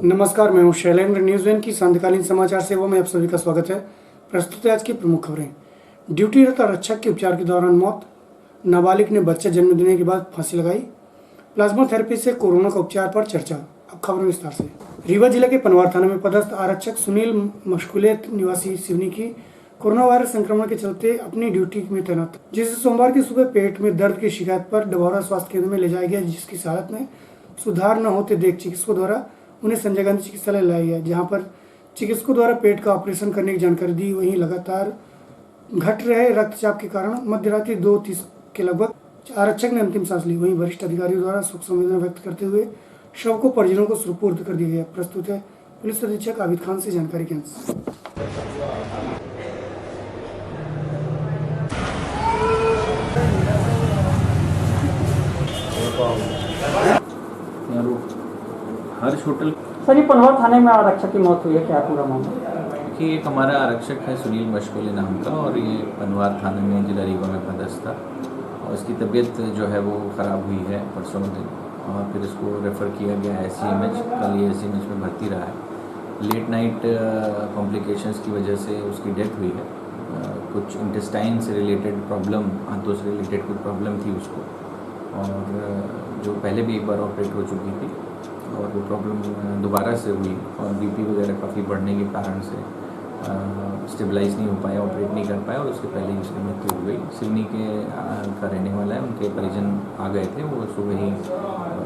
नमस्कार, मैं हूं शैलेंद्र। न्यूज़ वन की संध्याकालीन समाचार सेवा में आप सभी का स्वागत है। प्रस्तुत है आज की प्रमुख खबरें। ड्यूटीरत आरक्षक के उपचार के दौरान मौत, नाबालिग ने बच्चे जन्म देने के बाद फांसी लगाई, प्लाज्मा थेरेपी से कोरोना का उपचार पर चर्चा। अब खबरें विस्तार से। रीवा जिले के पनवार थाना में पदस्थ आरक्षक सुनील मशकुले निवासी सिवनी की कोरोना वायरस संक्रमण के चलते अपनी ड्यूटी में तैनात था, जिसे सोमवार की सुबह पेट में दर्द की शिकायत पर डभौरा स्वास्थ्य केंद्र में ले जाया गया, जिसकी हालत में सुधार न होते देख चिकित्सकों द्वारा उन्हें संजय गांधी चिकित्सालय लाया गया, जहां पर चिकित्सकों द्वारा पेट का ऑपरेशन करने की जानकारी दी। वहीं लगातार घट रहे रक्तचाप के कारण मध्य रात्रि 2:30 के लगभग आरक्षक ने अंतिम सांस ली। वहीं वरिष्ठ अधिकारियों द्वारा शोक संवेदना व्यक्त करते हुए शव को परिजनों को सुपुर्द कर दिया गया। प्रस्तुत है पुलिस अधीक्षक आबिद खान से जानकारी के अंश। हर्ष होटल। सर, ये पनवार थाने में आरक्षक की मौत हुई है, क्या पूरा मामला? देखिए, एक हमारा आरक्षक है सुनील मशकुले नाम का, और ये पनवार थाने में जिला रीवा में पदस्थ था, और इसकी तबीयत जो है वो ख़राब हुई है परसों दिन, और फिर इसको रेफ़र किया गया SCMH। कल ये SCMH में भर्ती रहा है। लेट नाइट कॉम्प्लिकेशंस की वजह से उसकी डेथ हुई है। कुछ इंटेस्टाइन से रिलेटेड प्रॉब्लम, आंतों से रिलेटेड कुछ प्रॉब्लम थी उसको, और जो पहले भी एक बार ऑपरेट हो चुकी थी, और वो प्रॉब्लम दोबारा से हुई, और BP वगैरह काफ़ी बढ़ने के कारण से स्टेबलाइज नहीं हो पाया, ऑपरेट नहीं कर पाया, और उसके पहले ही उसकी मृत्यु हो गई। सिवनी के का रहने वाला है, उनके परिजन आ गए थे, वो सुबह ही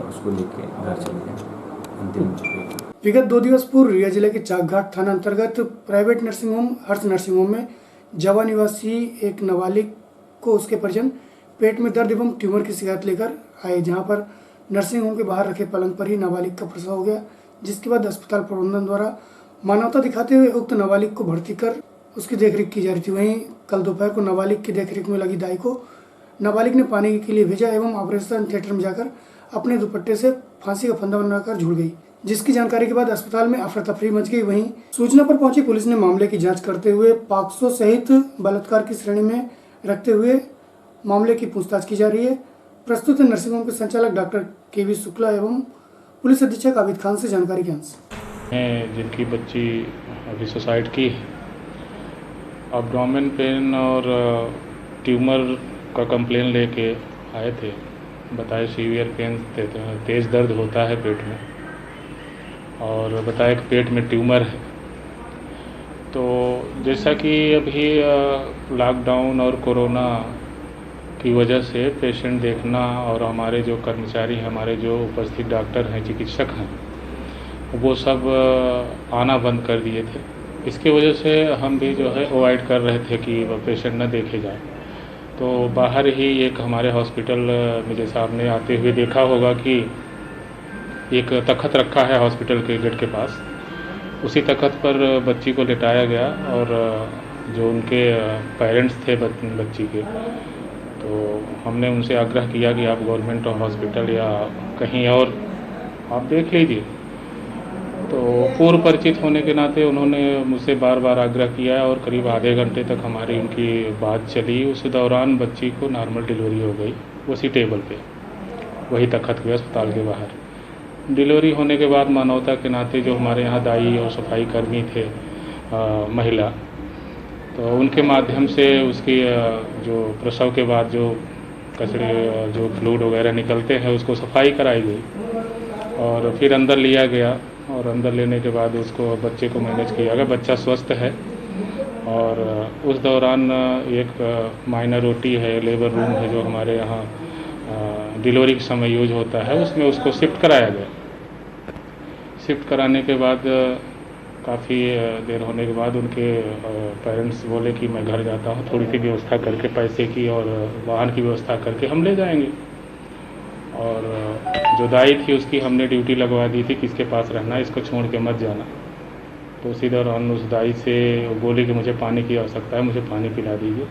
उसको लेके घर चले गए। अंतिम विगत 2 दिवस पूर्व रिया जिले के चाकघाट थाना अंतर्गत प्राइवेट नर्सिंग होम हर्ष नर्सिंग होम में जावा निवासी एक नाबालिग को उसके परिजन पेट में दर्द एवं ट्यूमर की शिकायत लेकर आए, जहां पर नर्सिंग होम के बाहर रखे पलंग पर ही नाबालिग का प्रसव हो गया, जिसके बाद अस्पताल प्रबंधन द्वारा मानवता दिखाते हुए उक्त नाबालिग को भर्ती कर उसकी देखरेख की जा रही थी। वहीं कल दोपहर को नाबालिग की देखरेख में लगी दाई को नाबालिग ने पानी के लिए भेजा एवं ऑपरेशन थिएटर में जाकर अपने दुपट्टे से फांसी का फंदा बनाकर झूल गई, जिसकी जानकारी के बाद अस्पताल में अफरा तफरी मच गई। वहीं सूचना पर पहुंची पुलिस ने मामले की जाँच करते हुए पॉक्सो सहित बलात्कार की श्रेणी में रखते हुए मामले की पूछताछ की जा रही है। प्रस्तुत है नर्सिंग होम के संचालक डॉक्टर KV शुक्ला एवं पुलिस अधीक्षक आबिद खान से जानकारी के अंश। जिनकी बच्ची अभी सुसाइड की, एब्डोमेन पेन और ट्यूमर का कंप्लेन लेके आए थे। बताए सीवियर पेन, तेज़ दर्द होता है पेट में, और बताया कि पेट में ट्यूमर है। तो जैसा कि अभी लॉकडाउन और कोरोना की वजह से पेशेंट देखना, और हमारे जो कर्मचारी हैं, हमारे जो उपस्थित डॉक्टर हैं, चिकित्सक हैं, वो सब आना बंद कर दिए थे। इसकी वजह से हम भी जो है अवॉइड कर रहे थे कि पेशेंट न देखे जाए। तो बाहर ही एक हमारे हॉस्पिटल में, जैसा आपने आते हुए देखा होगा कि एक तख्त रखा है हॉस्पिटल के गेट के पास, उसी तख्त पर बच्ची को लिटाया गया, और जो उनके पेरेंट्स थे बच्ची के, तो हमने उनसे आग्रह किया कि आप गवर्नमेंट हॉस्पिटल या कहीं और आप देख लीजिए। तो पूर्व परिचित होने के नाते उन्होंने मुझसे बार बार आग्रह किया, और करीब आधे घंटे तक हमारी उनकी बात चली। उस दौरान बच्ची को नॉर्मल डिलीवरी हो गई, उसी टेबल पे, वही तख्त के अस्पताल के बाहर। डिलीवरी होने के बाद मानवता के नाते जो हमारे यहाँ दाई और सफाई कर्मी थे महिला, तो उनके माध्यम से उसकी जो प्रसव के बाद जो कचरे, जो फ्लूइड वगैरह निकलते हैं, उसको सफाई कराई गई, और फिर अंदर लिया गया, और अंदर लेने के बाद उसको, बच्चे को मैनेज किया गया। बच्चा स्वस्थ है, और उस दौरान एक माइनर OT है, लेबर रूम है, जो हमारे यहाँ डिलीवरी के समय यूज होता है, उसमें उसको शिफ्ट कराया गया। शिफ्ट कराने के बाद काफ़ी देर होने के बाद उनके पेरेंट्स बोले कि मैं घर जाता हूँ, थोड़ी सी व्यवस्था करके, पैसे की और वाहन की व्यवस्था करके हम ले जाएंगे। और जो दाई थी उसकी हमने ड्यूटी लगवा दी थी, किसके पास रहना, इसको छोड़ के मत जाना। तो उसी दौरान उस दाई से बोली कि मुझे पानी की आवश्यकता है, मुझे पानी पिला दीजिए।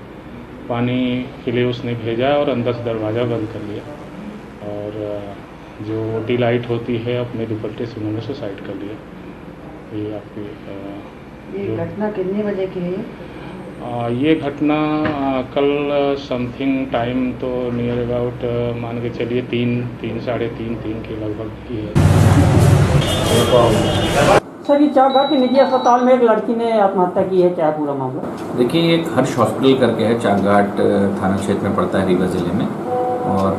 पानी के लिए उसने भेजा, और अंदर से दरवाज़ा बंद कर लिया, और जो OT लाइट होती है, अपने दुपट्टे से उन्होंने सुसाइड कर लिया। ये आपकी ये घटना कितने बजे की है? ये घटना कल समथिंग टाइम तो नियर अबाउट मान के चलिए 3 साढ़े 3 के लगभग की है। सर, ये चाकघाट के निजी अस्पताल में एक लड़की ने आत्महत्या की है, क्या है पूरा मामला? देखिए, ये एक हर्ष हॉस्पिटल करके है, चाकघाट थाना क्षेत्र में पड़ता है, रीवा ज़िले में। और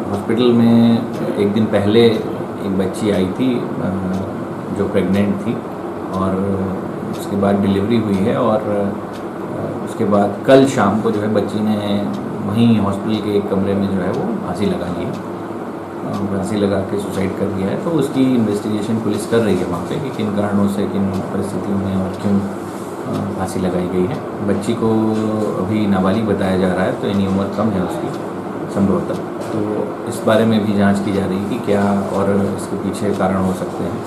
हॉस्पिटल में एक दिन पहले एक बच्ची आई थी जो प्रेग्नेंट थी, और उसके बाद डिलीवरी हुई है। और उसके बाद कल शाम को जो है बच्ची ने वहीं हॉस्पिटल के एक कमरे में जो है वो फांसी लगा ली है, फांसी लगा के सुसाइड कर दिया है। तो उसकी इन्वेस्टिगेशन पुलिस कर रही है वहाँ पे कि किन कारणों से, किन परिस्थितियों में और क्यों फांसी लगाई गई है। बच्ची को अभी नाबालिग बताया जा रहा है, तो यानी उम्र कम है उसकी संभवतः। तो इस बारे में भी जांच की जा रही है कि क्या और इसके पीछे कारण हो सकते हैं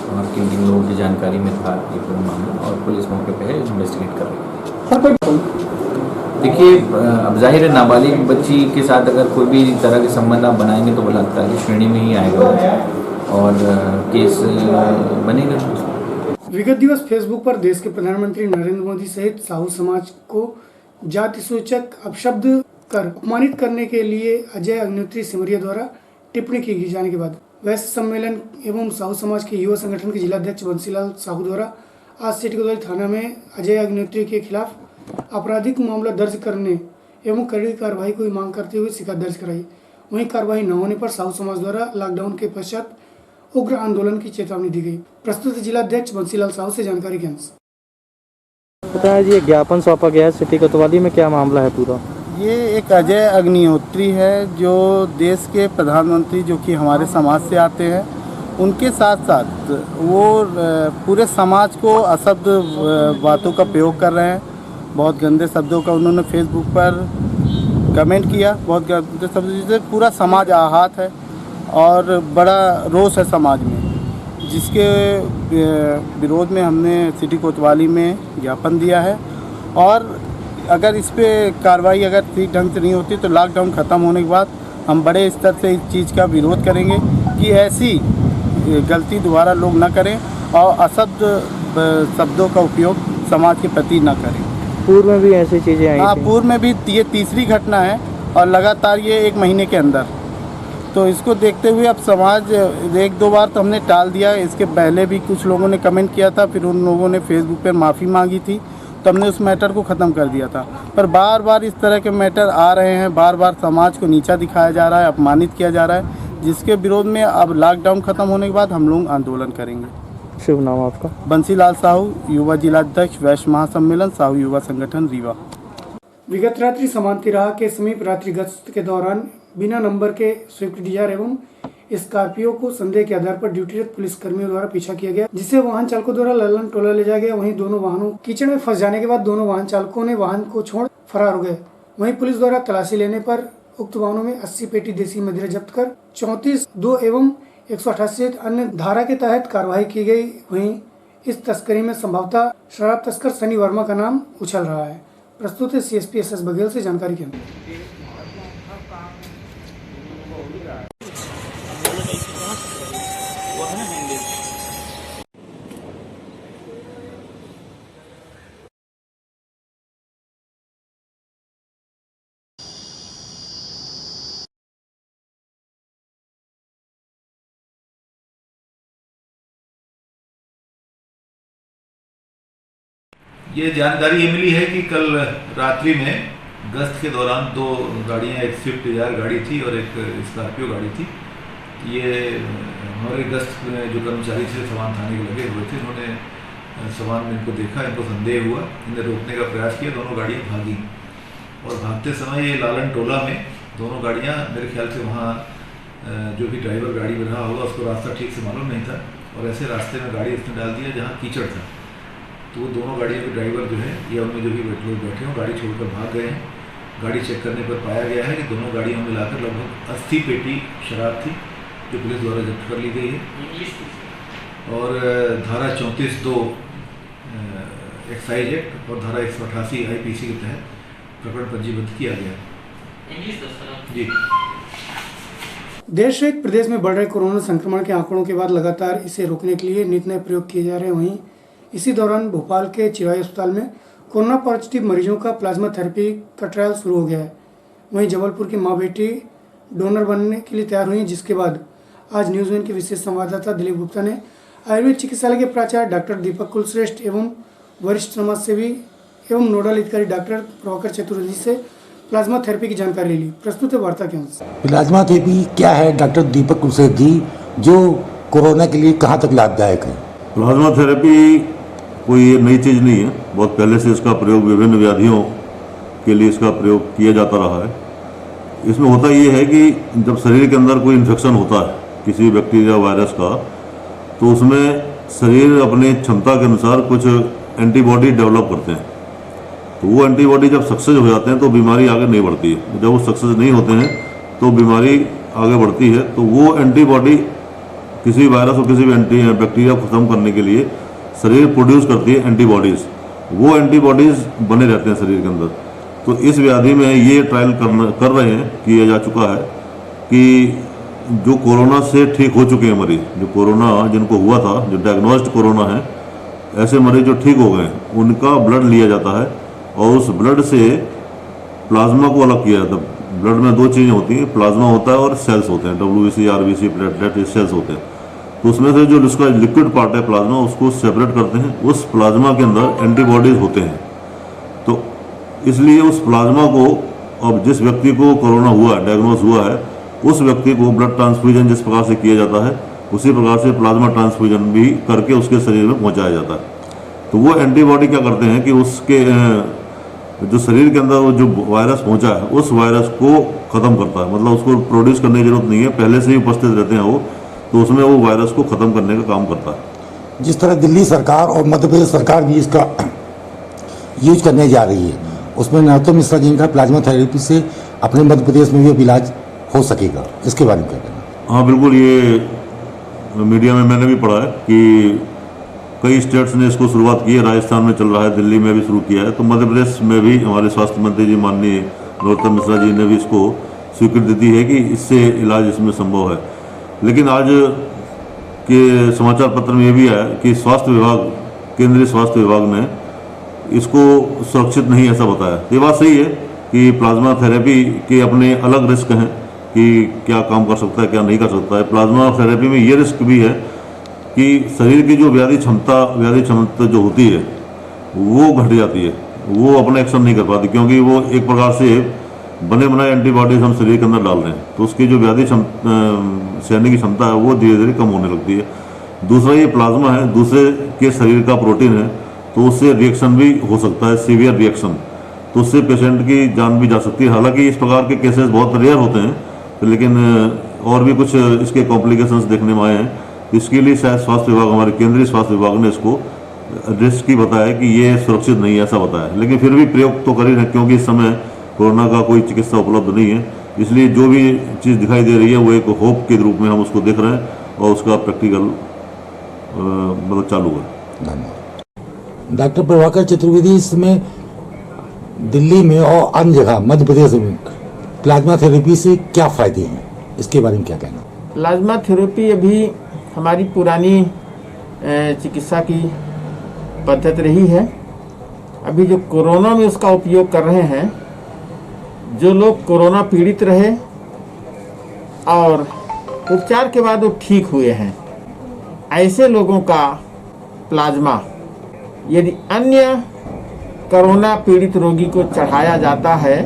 और किन किन लोगों की जानकारी में था ये पूरा मामला, और पुलिस मौके पर है, इन्वेस्टिगेट कर रही है। सर, कोई देखिए, अब जाहिर है नाबालिग बच्ची के साथ अगर कोई भी तरह के संबंध आप बनाएंगे तो बलात्कार की श्रेणी में ही आएगा और केस बनेगा। विगत दिवस फेसबुक पर देश के प्रधानमंत्री नरेंद्र मोदी सहित साहू समाज को जाति सूचक अपशब्द कर अपमानित करने के लिए अजय अग्निहोत्री सिमरिया द्वारा टिप्पणी की जाने के बाद वैश्य सम्मेलन एवं साहू समाज के युवा संगठन के जिलाध्यक्ष बंसीलाल साहू द्वारा आज सिटी कोतवाली थाना में अजय अग्निहोत्री के खिलाफ आपराधिक मामला दर्ज करने एवं कड़ी कार्रवाई की मांग करते हुए शिकायत दर्ज कराई। वहीं कार्रवाई न होने पर साहू समाज द्वारा लॉकडाउन के पश्चात उग्र आंदोलन की चेतावनी दी गई। प्रस्तुत जिलाध्यक्ष बंसीलाल साहू से जानकारी के अंश। बताया जी, ज्ञापन सौंपा गया है सिटी कोतवाली में, क्या मामला है पूरा? ये एक अजय अग्निहोत्री है जो देश के प्रधानमंत्री, जो कि हमारे समाज से आते हैं, उनके साथ साथ वो पूरे समाज को अशब्द बातों का प्रयोग कर रहे हैं। बहुत गंदे शब्दों का उन्होंने फेसबुक पर कमेंट किया, बहुत गंदे शब्द, जिससे पूरा समाज आहत है और बड़ा रोष है समाज में, जिसके विरोध में हमने सिटी कोतवाली में ज्ञापन दिया है। और अगर इस पे कार्रवाई अगर ठीक ढंग से नहीं होती तो लॉकडाउन ख़त्म होने के बाद हम बड़े स्तर से इस चीज़ का विरोध करेंगे कि ऐसी गलती दोबारा लोग न करें और अशब्द शब्दों का उपयोग समाज के प्रति न करें। पूर्व में भी ऐसी चीज़ें आई हाँ, थी? पूर्व में भी ये तीसरी घटना है और लगातार ये एक महीने के अंदर। तो इसको देखते हुए अब समाज, एक दो बार तो हमने टाल दिया, इसके पहले भी कुछ लोगों ने कमेंट किया था, फिर उन लोगों ने फेसबुक पर माफ़ी मांगी थी, तो हमने उस मैटर को ख़त्म कर दिया था। पर बार बार इस तरह के मैटर आ रहे हैं, बार बार समाज को नीचा दिखाया जा रहा है, अपमानित किया जा रहा है, जिसके विरोध में अब लॉकडाउन ख़त्म होने के बाद हम लोग आंदोलन करेंगे। शुभ नाम आपका? बंसीलाल साहू, युवा जिलाध्यक्ष, वैश्य महासम्मेलन, साहू युवा संगठन, रीवा। विगत रात्रि समांतिराह के समीप रात्रि गश्त के दौरान बिना नंबर के स्विफ्ट डिजायर एवं स्कॉर्पियो को संदेह के आधार पर ड्यूटीरत पुलिस कर्मियों द्वारा पीछा किया गया, जिसे वाहन चालकों द्वारा लल्लन टोला ले जाया गया। वहीं दोनों वाहनों कीचड़ में फंस जाने के बाद दोनों वाहन चालकों ने वाहन को छोड़ फरार हो गए। वहीं पुलिस द्वारा तलाशी लेने पर उक्त वाहनों में 80 पेटी देसी मदिरा जब्त कर 34 2 एवं 188 अन्य धारा के तहत कार्रवाई की गई। वहीं इस तस्करी में संभवतः शराब तस्कर सनी वर्मा का नाम उछल रहा है। प्रस्तुत है CSP SS बघेल से जानकारी के अंदर। ये जानकारी ये मिली है कि कल रात्रि में गश्त के दौरान दो गाड़ियां, एक स्विफ्ट डिजायर गाड़ी थी और एक स्कॉर्पियो गाड़ी थी। ये हमारे गश्त में जो कर्मचारी थे सवान थाने के लगे हुए थे, उन्होंने सवान में इनको देखा, इनको संदेह हुआ, इन्हें रोकने का प्रयास किया, दोनों गाड़ियाँ भागी और भागते समय ये लालन टोला में दोनों गाड़ियाँ, मेरे ख्याल से वहाँ जो भी ड्राइवर गाड़ी में रहा होगा उसको रास्ता ठीक से मालूम नहीं था और ऐसे रास्ते में गाड़ी उसने डाल दिया जहाँ कीचड़ था। तो वो दोनों गाड़ियों के ड्राइवर जो है या उनमें जो भी लोग बैठे हों गाड़ी छोड़कर भाग गए हैं। गाड़ी चेक करने पर पाया गया है कि दोनों गाड़ियों में मिलाकर लगभग 80 पेटी शराब थी जो पुलिस द्वारा जब्त कर ली गई है और धारा 34(2) एक्साइज एक्ट और धारा 188 IPC के तहत प्रकरण पंजीबद्ध किया गया। जी। देश सहित प्रदेश में बढ़ रहे कोरोना संक्रमण के आंकड़ों के बाद लगातार इसे रोकने के लिए नित नए प्रयोग किए जा रहे हैं। वहीं इसी दौरान भोपाल के चिराई अस्पताल में कोरोना पॉजिटिव मरीजों का प्लाज्मा थेरेपी का ट्रायल शुरू हो गया है। वहीं जबलपुर की मां बेटी डोनर बनने के लिए तैयार हुई, जिसके बाद आज न्यूज़ वन के विशेष संवाददाता दिलीप गुप्ता ने आयुर्वेद चिकित्सालय के प्राचार्य डॉक्टर दीपक कुलश्रेष्ठ एवं वरिष्ठ समाजसेवी एवं नोडल अधिकारी डॉक्टर प्रभाकर चतुर्वेदी से प्लाज्मा थेरेपी की जानकारी ली। प्रस्तुत है वार्ता के अंश। प्लाज्मा थेरेपी क्या है डॉक्टर दीपक कुलश्रेष्ठ जी, जो कोरोना के लिए कहाँ तक लाभदायक है? प्लाज्मा थेरेपी कोई ये नई चीज़ नहीं है, बहुत पहले से इसका प्रयोग विभिन्न व्याधियों के लिए इसका प्रयोग किया जाता रहा है। इसमें होता ये है कि जब शरीर के अंदर कोई इन्फेक्शन होता है किसी बैक्टीरिया वायरस का, तो उसमें शरीर अपनी क्षमता के अनुसार कुछ एंटीबॉडी डेवलप करते हैं। तो वो एंटीबॉडी जब सक्सेस हो जाते हैं तो बीमारी आगे नहीं बढ़ती है। जब वो सक्सेस नहीं होते हैं तो बीमारी आगे बढ़ती है। तो वो एंटीबॉडी किसी वायरस और किसी भी बैक्टीरिया को ख़त्म करने के लिए शरीर प्रोड्यूस करती है एंटीबॉडीज़। वो एंटीबॉडीज़ बने रहते हैं शरीर के अंदर। तो इस व्याधि में ये ट्रायल कर रहे हैं, किया जा चुका है कि जो कोरोना से ठीक हो चुके हैं मरीज, जो कोरोना जिनको हुआ था, जो डायग्नोस्ड कोरोना है, ऐसे मरीज जो ठीक हो गए हैं, उनका ब्लड लिया जाता है और उस ब्लड से प्लाज्मा को अलग किया जाता है। ब्लड में दो चीज़ें होती हैं, प्लाज्मा होता है और सेल्स होते हैं, WBC, RBC, प्लेटलेट, सेल्स होते हैं। तो उसमें से जो उसका लिक्विड पार्ट है प्लाज्मा, उसको सेपरेट करते हैं। उस प्लाज्मा के अंदर एंटीबॉडीज होते हैं। तो इसलिए उस प्लाज्मा को, अब जिस व्यक्ति को कोरोना हुआ है, डायग्नोस हुआ है, उस व्यक्ति को ब्लड ट्रांसफ्यूजन जिस प्रकार से किया जाता है, उसी प्रकार से प्लाज्मा ट्रांसफ्यूजन भी करके उसके शरीर में पहुंचाया जाता है। तो वो एंटीबॉडी क्या करते हैं कि उसके जो शरीर के अंदर वो जो वायरस पहुंचा है, उस वायरस को ख़त्म करता है। मतलब उसको प्रोड्यूस करने की जरूरत नहीं है, पहले से ही उपस्थित रहते हैं वो, तो उसमें वो वायरस को ख़त्म करने का काम करता है। जिस तरह दिल्ली सरकार और मध्य प्रदेश सरकार भी इसका यूज करने जा रही है, उसमें नरोत्तम मिश्रा जी का प्लाज्मा थेरेपी से अपने मध्य प्रदेश में भी इलाज हो सकेगा, इसके बारे में क्या कहना? हाँ बिल्कुल, ये मीडिया में मैंने भी पढ़ा है कि कई स्टेट्स ने इसको शुरुआत की है। राजस्थान में चल रहा है, दिल्ली में भी शुरू किया है। तो मध्य प्रदेश में भी हमारे स्वास्थ्य मंत्री जी माननीय नरोत्तम मिश्रा जी ने भी इसको स्वीकृति दी है कि इससे इलाज इसमें संभव है। लेकिन आज के समाचार पत्र में ये भी आया कि स्वास्थ्य विभाग, केंद्रीय स्वास्थ्य विभाग ने इसको सुरक्षित नहीं ऐसा बताया। ये बात सही है कि प्लाज्मा थेरेपी के अपने अलग रिस्क हैं कि क्या काम कर सकता है, क्या नहीं कर सकता है। प्लाज्मा थेरेपी में ये रिस्क भी है कि शरीर की जो व्याधि क्षमता जो होती है वो घट जाती है, वो अपना एक्शन नहीं कर पाती, क्योंकि वो एक प्रकार से बने बनाए एंटीबॉडीज हम शरीर के अंदर डाल रहे हैं। तो उसकी जो व्याधि सहने की क्षमता है वो धीरे धीरे कम होने लगती है। दूसरा ये प्लाज्मा है, दूसरे के शरीर का प्रोटीन है, तो उससे रिएक्शन भी हो सकता है, सीवियर रिएक्शन। तो उससे पेशेंट की जान भी जा सकती है। हालांकि इस प्रकार के केसेस बहुत रेयर होते हैं, लेकिन और भी कुछ इसके कॉम्प्लिकेशंस देखने में आए हैं। इसके लिए शायद स्वास्थ्य विभाग, हमारे केंद्रीय स्वास्थ्य विभाग ने इसको रिस्क की बताया कि ये सुरक्षित नहीं है ऐसा बताया। लेकिन फिर भी प्रयोग तो कर ही रहे, क्योंकि इस समय कोरोना का कोई चिकित्सा उपलब्ध नहीं है। इसलिए जो भी चीज़ दिखाई दे रही है वो एक होप के रूप में हम उसको देख रहे हैं और उसका प्रैक्टिकल मतलब चालू है। धन्यवाद। डॉक्टर प्रभाकर चतुर्वेदी, इसमें दिल्ली में और अन्य जगह मध्य प्रदेश में प्लाज्मा थेरेपी से क्या फ़ायदे हैं, इसके बारे में क्या कहना? प्लाज्मा थेरेपी अभी हमारी पुरानी चिकित्सा की पद्धति रही है। अभी जो कोरोना में उसका उपयोग कर रहे हैं, जो लोग कोरोना पीड़ित रहे और उपचार के बाद वो ठीक हुए हैं, ऐसे लोगों का प्लाज्मा यदि अन्य कोरोना पीड़ित रोगी को चढ़ाया जाता है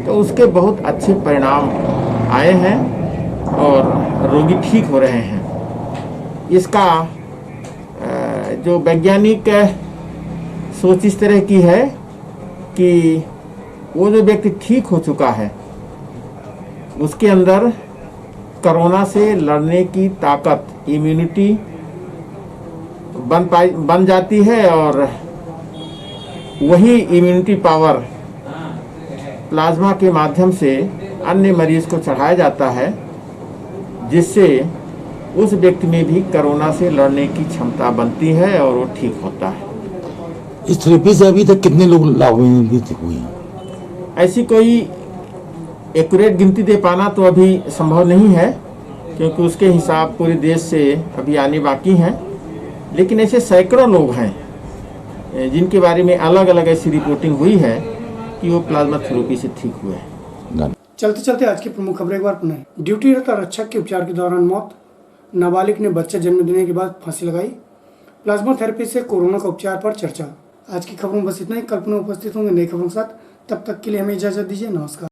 तो उसके बहुत अच्छे परिणाम आए हैं और रोगी ठीक हो रहे हैं। इसका जो वैज्ञानिक सोच इस तरह की है कि वो जो व्यक्ति ठीक हो चुका है उसके अंदर कोरोना से लड़ने की ताकत, इम्यूनिटी बन जाती है और वही इम्यूनिटी पावर प्लाज्मा के माध्यम से अन्य मरीज को चढ़ाया जाता है, जिससे उस व्यक्ति में भी कोरोना से लड़ने की क्षमता बनती है और वो ठीक होता है। इस थेरेपी से अभी तक कितने लोग लाभान्वित हुए हैं? ऐसी कोई एक्यूरेट गिनती दे पाना तो अभी संभव नहीं है, क्योंकि उसके हिसाब पूरे देश से अभी आने बाकी हैं। लेकिन ऐसे सैकड़ों लोग हैं जिनके बारे में अलग अलग ऐसी रिपोर्टिंग हुई है कि वो प्लाज्मा थेरेपी से ठीक हुए हैं। चलते चलते आज की प्रमुख खबरें एक बार पुनः। ड्यूटी रहता रक्षक के उपचार के दौरान मौत, नाबालिग ने बच्चा जन्म देने के बाद फांसी लगाई। प्लाज्मा थेरेपी से कोरोना का उपचार पर चर्चा। आज की खबरों में बस इतना ही। कल्पना उपस्थित होंगे नई खबरों के साथ। तब तक के लिए हमें इजाजत दीजिए। नमस्कार।